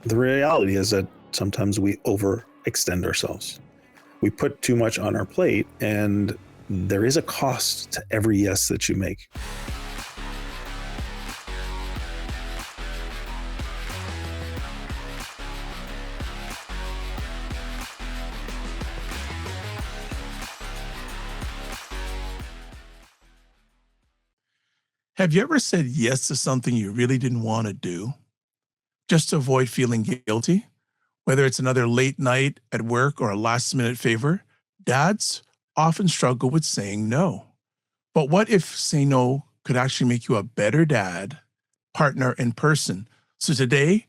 The reality is that sometimes we overextend ourselves. We put too much on our plate, and there is a cost to every yes that you make. Have you ever said yes to something you really didn't want to do just to avoid feeling guilty? Whether it's another late night at work or a last minute favor, dads often struggle with saying no. But what if saying no could actually make you a better dad, partner, and person? So today,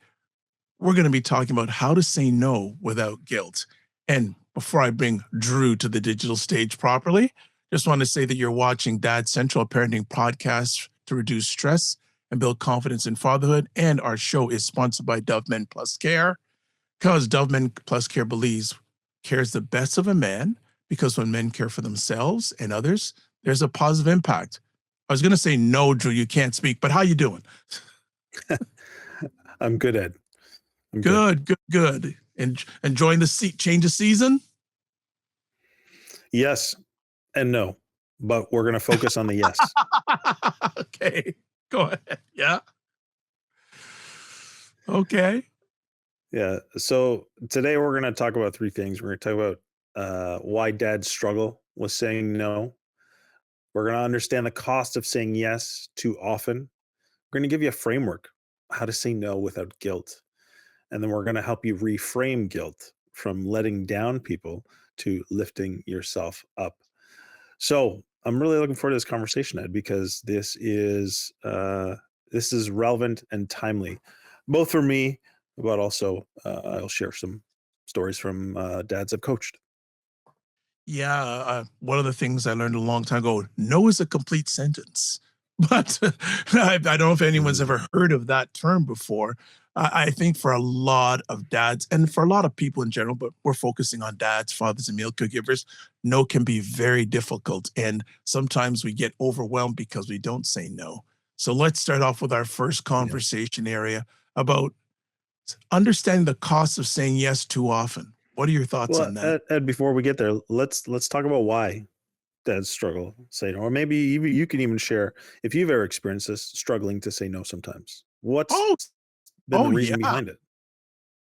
we're going to be talking about how to say no without guilt. And before I bring Drew to the digital stage properly, just want to say that you're watching Dad Central, a parenting podcast to reduce stress and build confidence in fatherhood. And our show is sponsored by Dove Men Plus Care, because Dove Men Plus Care believes cares the best of a man, because when men care for themselves and others, there's a positive impact. I was going to say no, Drew, you can't speak, but how you doing? I'm good, Ed. I'm good. Good. Enjoying the change of season? Yes and no, but we're going to focus on the yes. Okay, go ahead. Yeah. Okay. Yeah. So today we're going to talk about three things. We're going to talk about why dads struggle with saying no. We're going to understand the cost of saying yes too often. We're going to give you a framework how to say no without guilt. And then we're going to help you reframe guilt from letting down people to lifting yourself up. So I'm really looking forward to this conversation, Ed, because this is relevant and timely, both for me, but also I'll share some stories from dads I've coached. Yeah, one of the things I learned a long time ago, no is a complete sentence. But I don't know if anyone's Mm, ever heard of that term before. I think for a lot of dads and for a lot of people in general, but we're focusing on dads, fathers, and meal caregivers, no can be very difficult. And sometimes we get overwhelmed because we don't say no. So let's start off with our first yeah. conversation area about understanding the cost of saying yes too often. What are your thoughts Well, on that? Ed, before we get there, let's talk about why dads struggle say no, or maybe you can even share if you've ever experienced this, struggling to say no sometimes. What's Oh, been the oh reason yeah. behind it?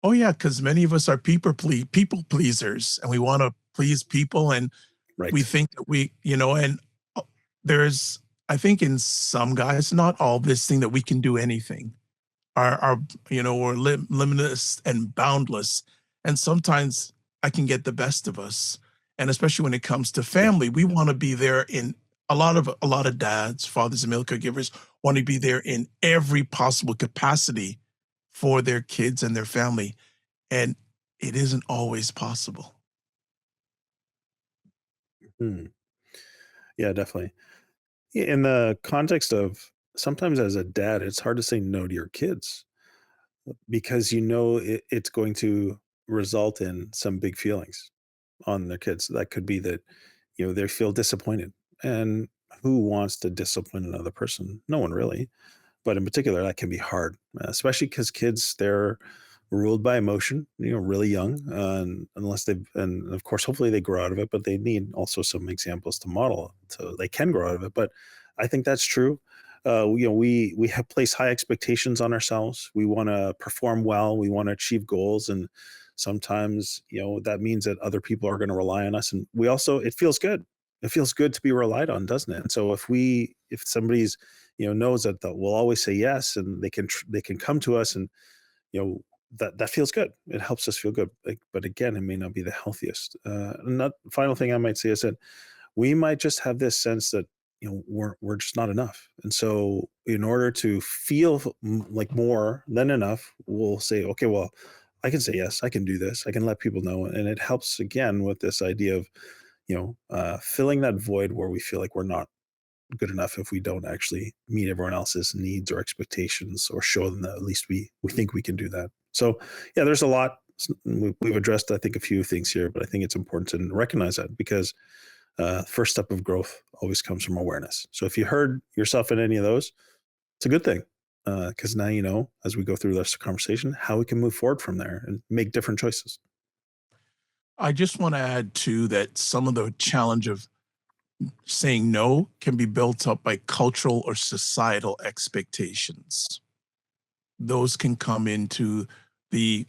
Oh yeah, because many of us are people pleasers, and we want to please people, and we Right. think that and uh, there's, I think in some guys, not all, this thing that we can do anything. Our we're limitless and boundless, and sometimes I can get the best of us, and especially when it comes to Yeah. family, we want to be there in a lot of dads, fathers, and meal caregivers want to be there in every possible capacity for their kids and their family, and it isn't always possible. Hmm. Yeah, definitely. In the context of sometimes as a dad, it's hard to say no to your kids because it's going to result in some big feelings on their kids. That could be that, they feel disappointed. And who wants to discipline another person? No one really. But in particular, that can be hard, especially because kids, they're ruled by emotion, really young, and and of course, hopefully they grow out of it, but they need also some examples to model so they can grow out of it. But I think that's true. We have placed high expectations on ourselves. We want to perform well. We want to achieve goals, and sometimes, that means that other people are going to rely on us. And we also, it feels good. It feels good to be relied on, doesn't it? And so if somebody's knows that we'll always say yes, and they can come to us, and that feels good. It helps us feel good. But again, it may not be the healthiest. And that final thing I might say is that we might just have this sense that we're just not enough, and so in order to feel like more than enough, we'll say, okay, well, I can say yes, I can do this, I can let people know, and it helps again with this idea of filling that void where we feel like we're not good enough if we don't actually meet everyone else's needs or expectations or show them that at least we think we can do that. So yeah, there's a lot. We've addressed, I think, a few things here, but I think it's important to recognize that because first step of growth always comes from awareness. So if you heard yourself in any of those, it's a good thing. Because now you know, as we go through this conversation, how we can move forward from there and make different choices. I just want to add too that some of the challenge of saying no can be built up by cultural or societal expectations. Those can come into the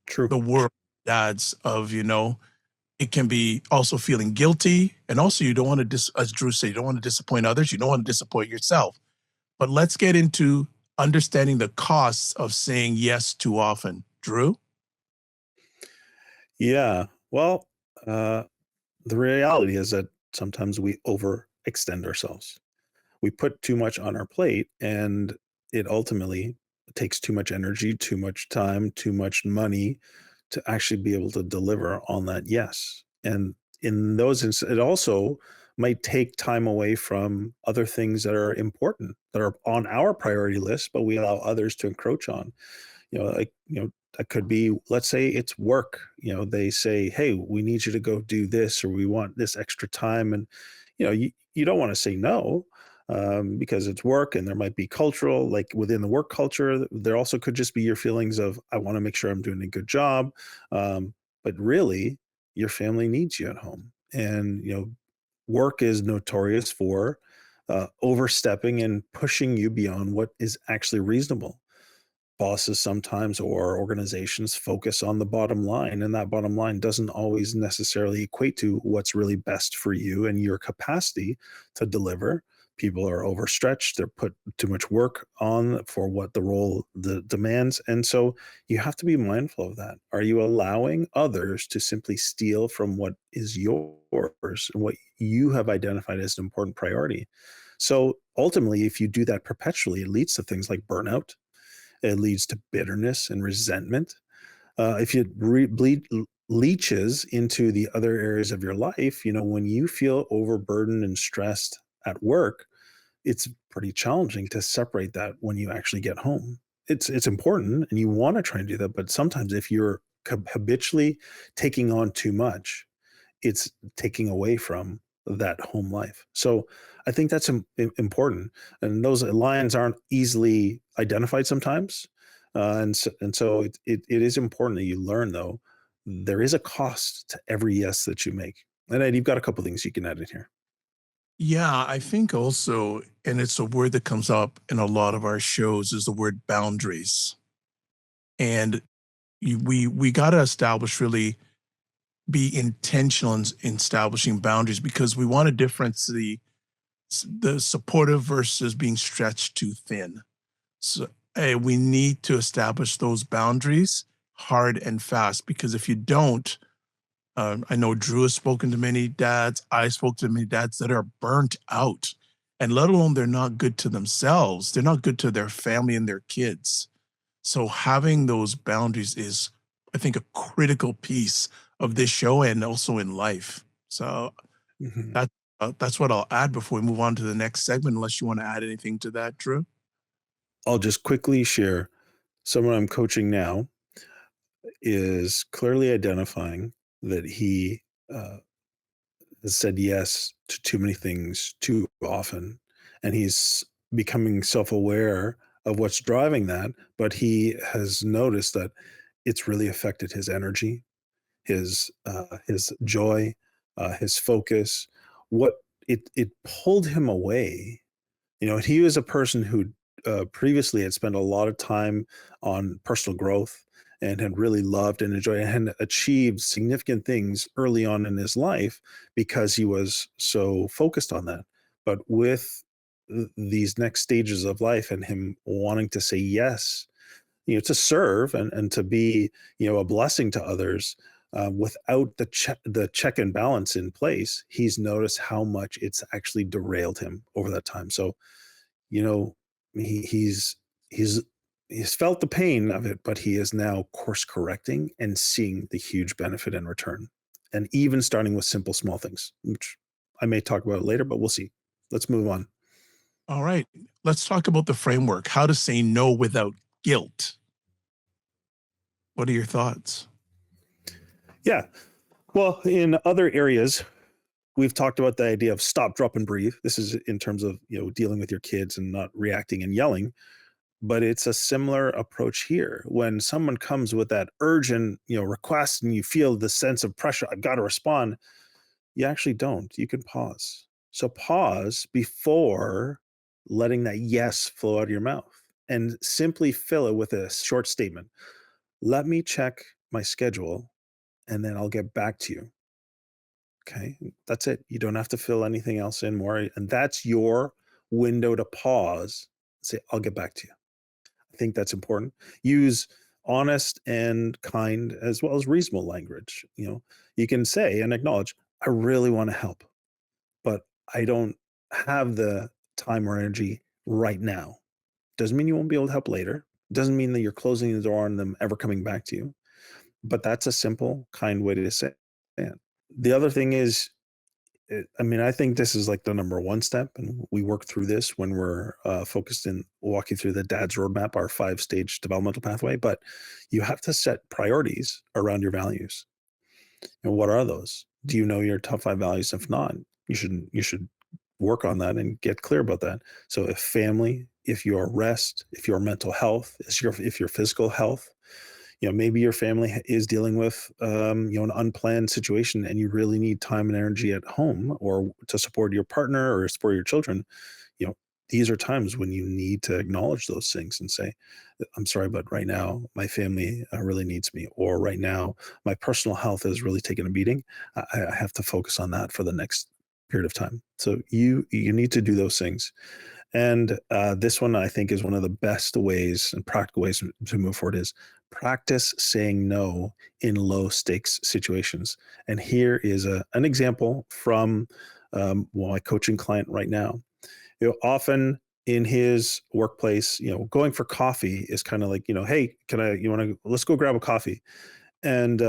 True. the world dads of, it can be also feeling guilty. And also you don't want to as Drew said, you don't want to disappoint others. You don't want to disappoint yourself. But let's get into understanding the costs of saying yes too often. Drew? Yeah. Well, uh, the reality is that sometimes we overextend ourselves. We put too much on our plate, and it ultimately takes too much energy, too much time, too much money to actually be able to deliver on that yes. And in those it also might take time away from other things that are important, that are on our priority list, but we allow others to encroach on. That could be, let's say it's work. They say, hey, we need you to go do this, or we want this extra time. And you don't want to say no, because it's work, and there might be cultural, like within the work culture, there also could just be your feelings of, I want to make sure I'm doing a good job. But really, your family needs you at home. And work is notorious for overstepping and pushing you beyond what is actually reasonable. Bosses sometimes, or organizations, focus on the bottom line, and that bottom line doesn't always necessarily equate to what's really best for you and your capacity to deliver. People are overstretched, they're put too much work on for what the role demands, and so you have to be mindful of that. Are you allowing others to simply steal from what is yours and what you have identified as an important priority? So ultimately, if you do that perpetually, it leads to things like burnout. It leads to bitterness and resentment. If it leaches into the other areas of your life, when you feel overburdened and stressed at work, it's pretty challenging to separate that when you actually get home. It's important, and you want to try and do that, but sometimes if you're habitually taking on too much, it's taking away from that home life. So I think that's important, and those lines aren't easily identified sometimes. And so it is important that you learn, though, there is a cost to every yes that you make. And Ed, you've got a couple things you can add in here. Yeah, I think also, and it's a word that comes up in a lot of our shows, is the word boundaries. And we got to establish really be intentional in establishing boundaries because we want to difference the supportive versus being stretched too thin. So we need to establish those boundaries hard and fast because if you don't, I know Drew has spoken to many dads. I spoke to many dads that are burnt out, and let alone they're not good to themselves. They're not good to their family and their kids. So having those boundaries is, I think, a critical piece of this show and also in life. So Mhm. that that's what I'll add before we move on to the next segment. Unless you want to add anything to that, Drew. I'll just quickly share, someone I'm coaching now is clearly identifying that he uh, has said yes to too many things too often, and he's becoming self-aware of what's driving that, but he has noticed that it's really affected his energy, his joy, his focus. What it pulled him away. He was a person who previously had spent a lot of time on personal growth and had really loved and enjoyed and had achieved significant things early on in his life because he was so focused on that. But with these next stages of life and him wanting to say yes, to serve and to be, a blessing to others, without the check and balance in place, he's noticed how much it's actually derailed him over that time. So you know, he's he's felt the pain of it, but he is now course correcting and seeing the huge benefit in return. And even starting with simple small things, which I may talk about later, but we'll see. Let's move on. All right, let's talk about the framework. How to say no without guilt. What are your thoughts? Yeah. Well, in other areas, we've talked about the idea of stop, drop, and breathe. This is in terms of dealing with your kids and not reacting and yelling. but it's a similar approach here. When someone comes with that urgent, request and you feel the sense of pressure, I've got to respond, you actually don't. You can pause. So pause before letting that yes flow out of your mouth and simply fill it with a short statement. Let me check my schedule and then I'll get back to you. Okay. That's it. You don't have to fill anything else in more. And that's your window to pause. Say, I'll get back to you. I think that's important. Use honest and kind as well as reasonable language. You can say and acknowledge, I really want to help, but I don't have the time or energy right now. Doesn't mean you won't be able to help later. Doesn't mean that you're closing the door on them ever coming back to you. But that's a simple, kind way to say it. The other thing is, I mean, I think this is like the number one step, and we work through this when we're focused in walking through the dad's roadmap, our 5-stage developmental pathway. But you have to set priorities around your values. And what are those? Do you know your top 5 values? If not, you should work on that and get clear about that. So if family, if your rest, if your mental health, if your physical health, maybe your family is dealing with an unplanned situation and you really need time and energy at home or to support your partner or support your children. you know these are times when you need to acknowledge those things and say, I'm sorry, but right now my family really needs me, or right now my personal health is really taking a beating. I have to focus on that for the next period of time. So you need to do those things. And this one, I think, is one of the best ways and practical ways to move forward is practice saying no in low stakes situations. And here is an example from my coaching client right now. Often in his workplace, going for coffee is kind of like, hey, you want to, let's go grab a coffee. And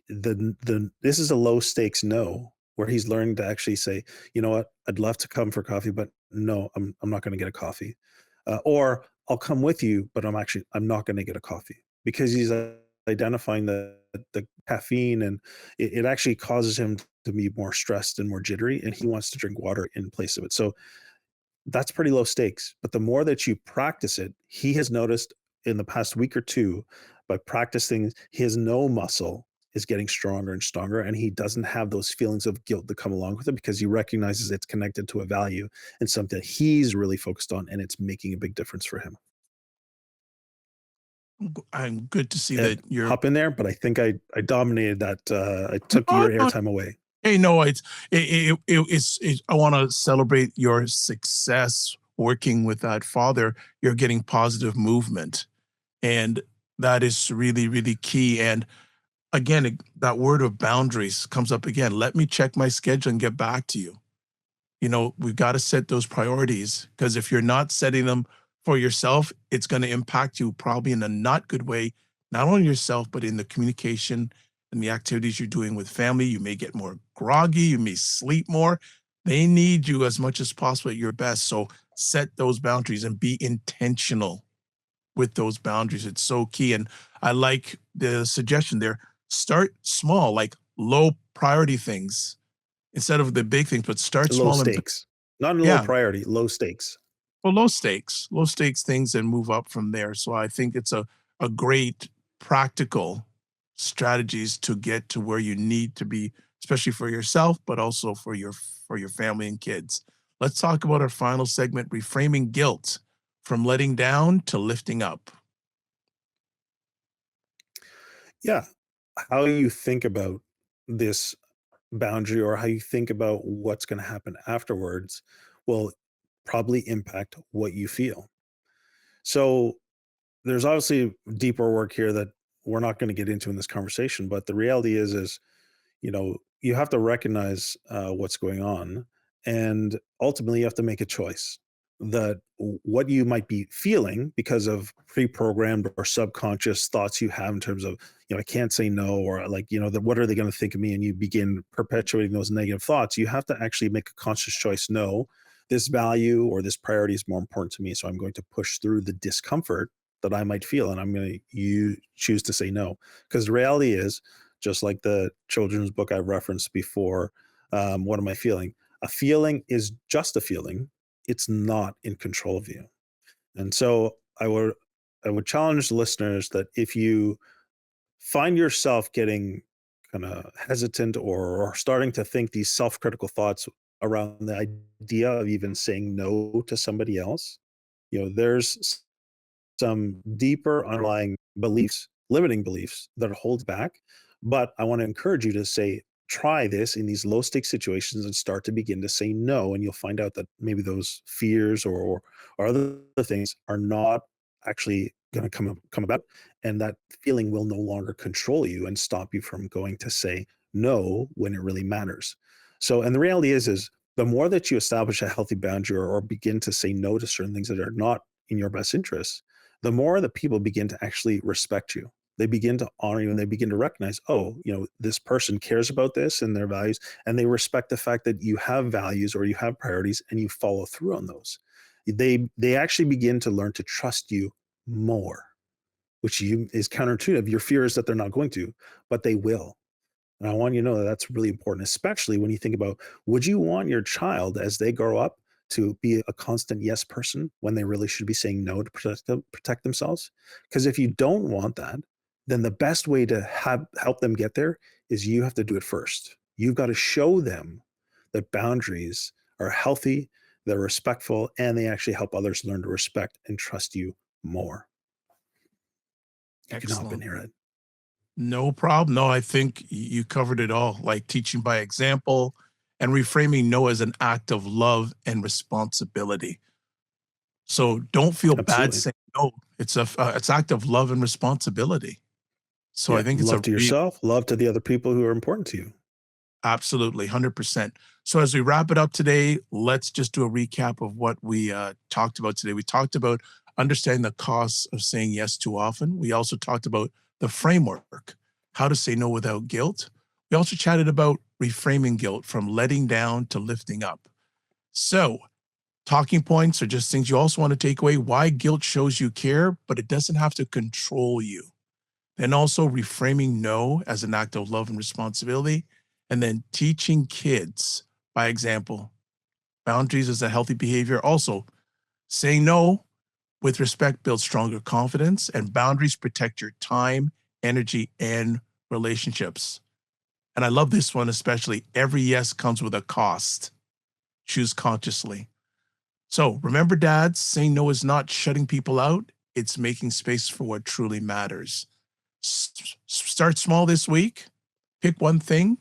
this is a low stakes no, where he's learning to actually say, you know what, I'd love to come for coffee, but no, I'm not going to get a coffee, or I'll come with you, but I'm not going to get a coffee, because he's identifying the caffeine, and it actually causes him to be more stressed and more jittery, and he wants to drink water in place of it. So that's pretty low stakes. But the more that you practice it, he has noticed in the past week or two, by practicing, his no muscle is getting stronger and stronger. And he doesn't have those feelings of guilt that come along with it, because he recognizes it's connected to a value and something that he's really focused on. And it's making a big difference for him. I'm good to see And that you're. hop in there, but I think I dominated that. I took No, your no, airtime away. hey, no, I want to celebrate your success working with that father. You're getting positive movement, and that is really, really key. And again, that word of boundaries comes up again. Let me check my schedule and get back to you. We've got to set those priorities, because if you're not setting them for yourself, it's going to impact you probably in a not good way, not only yourself, but in the communication and the activities you're doing with family. You may get more groggy, you may sleep more. They need you as much as possible at your best. So set those boundaries and be intentional with those boundaries. It's so key. And I like the suggestion there. Start small, like low priority things instead of the big things, but start Low small and stakes, not a low yeah, priority, low stakes. well, low stakes things and move up from there. So I think it's a great practical strategies to get to where you need to be, especially for yourself, but also for your family and kids. Let's talk about our final segment, reframing guilt from letting down to lifting up. Yeah. How you think about this boundary, or how you think about what's going to happen afterwards, will probably impact what you feel. So there's obviously deeper work here that we're not going to get into in this conversation, but the reality is you have to recognize what's going on, and ultimately you have to make a choice that what you might be feeling because of pre-programmed or subconscious thoughts you have in terms of, I can't say no, or like, what are they going to think of me, and you begin perpetuating those negative thoughts. You have to actually make a conscious choice. No, this value or this priority is more important to me, so I'm going to push through the discomfort that I might feel, and I'm going to choose to say no. Because the reality is, just like the children's book I referenced before, what am I feeling? A feeling is just a feeling. It's not in control of you. And so I would challenge listeners that if you find yourself getting kind of hesitant or starting to think these self-critical thoughts around the idea of even saying no to somebody else, there's some deeper underlying beliefs, limiting beliefs that hold back. But I want to encourage you to say, try this in these low stake situations and start to begin to say no. And you'll find out that maybe those fears or other things are not actually going to come about. And that feeling will no longer control you and stop you from going to say no when it really matters. So, and the reality is the more that you establish a healthy boundary or begin to say no to certain things that are not in your best interests, the more that people begin to actually respect you. They begin to honor you and they begin to recognize, oh, this person cares about this and their values, and they respect the fact that you have values or you have priorities and you follow through on those. They actually begin to learn to trust you more, which is counterintuitive. Your fear is that they're not going to, but they will. And I want you to know that that's really important, especially when you think about, would you want your child as they grow up to be a constant yes person when they really should be saying no to protect themselves? Because if you don't want that, then the best way to help them get there is you have to do it first. You've got to show them that boundaries are healthy, they're respectful, and they actually help others learn to respect and trust you more. You can hop in Excellent. here, Ed. No problem. No, I think you covered it all, like teaching by example and reframing no as an act of love and responsibility. So don't feel bad Absolutely. saying no. It's act of love and responsibility. So I Yeah. think it's Love a to yourself, love to the other people who are important to you. absolutely 100%. So as we wrap it up today, let's just do a recap of what we talked about today. We talked about understanding the costs of saying yes too often. We also talked about the framework, how to say no without guilt. We also chatted about reframing guilt from letting down to lifting up. So talking points are just things you also want to take away. Why guilt shows you care, but it doesn't have to control you. Then also reframing no as an act of love and responsibility. And then teaching kids by example. Boundaries is a healthy behavior. Also, saying no with respect builds stronger confidence, and boundaries protect your time, energy, and relationships. And I love this one especially. Every yes comes with a cost. Choose consciously. So remember, dads, saying no is not shutting people out, it's making space for what truly matters. Start small this week. Pick one thing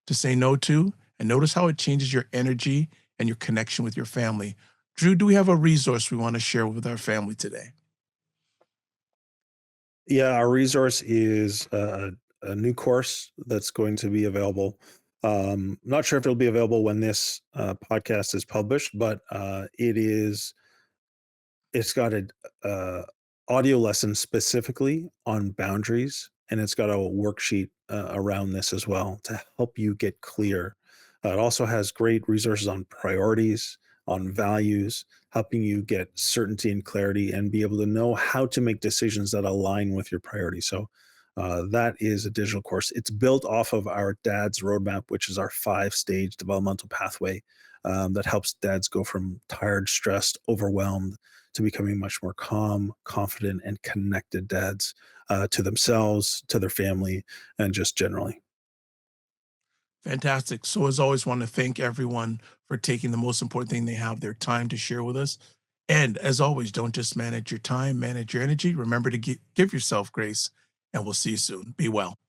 to say no to and notice how it changes your energy and your connection with your family. Drew, do we have a resource we want to share with our family today? Yeah, our resource is a new course that's going to be available. Not sure if it'll be available when this podcast is published, but it's got a audio lesson specifically on boundaries, and it's got a worksheet around this as well to help you get clear. It also has great resources on priorities, on values, helping you get certainty and clarity and be able to know how to make decisions that align with your priorities. So that is a digital course. It's built off of our dad's roadmap, which is our 5-stage developmental pathway that helps dads go from tired, stressed, overwhelmed to becoming much more calm, confident, and connected dads to themselves, to their family, and just generally. Fantastic. So, as always, want to thank everyone for taking the most important thing they have, their time to share with us. And as always, don't just manage your time, manage your energy. Remember to give yourself grace, and we'll see you soon. Be well.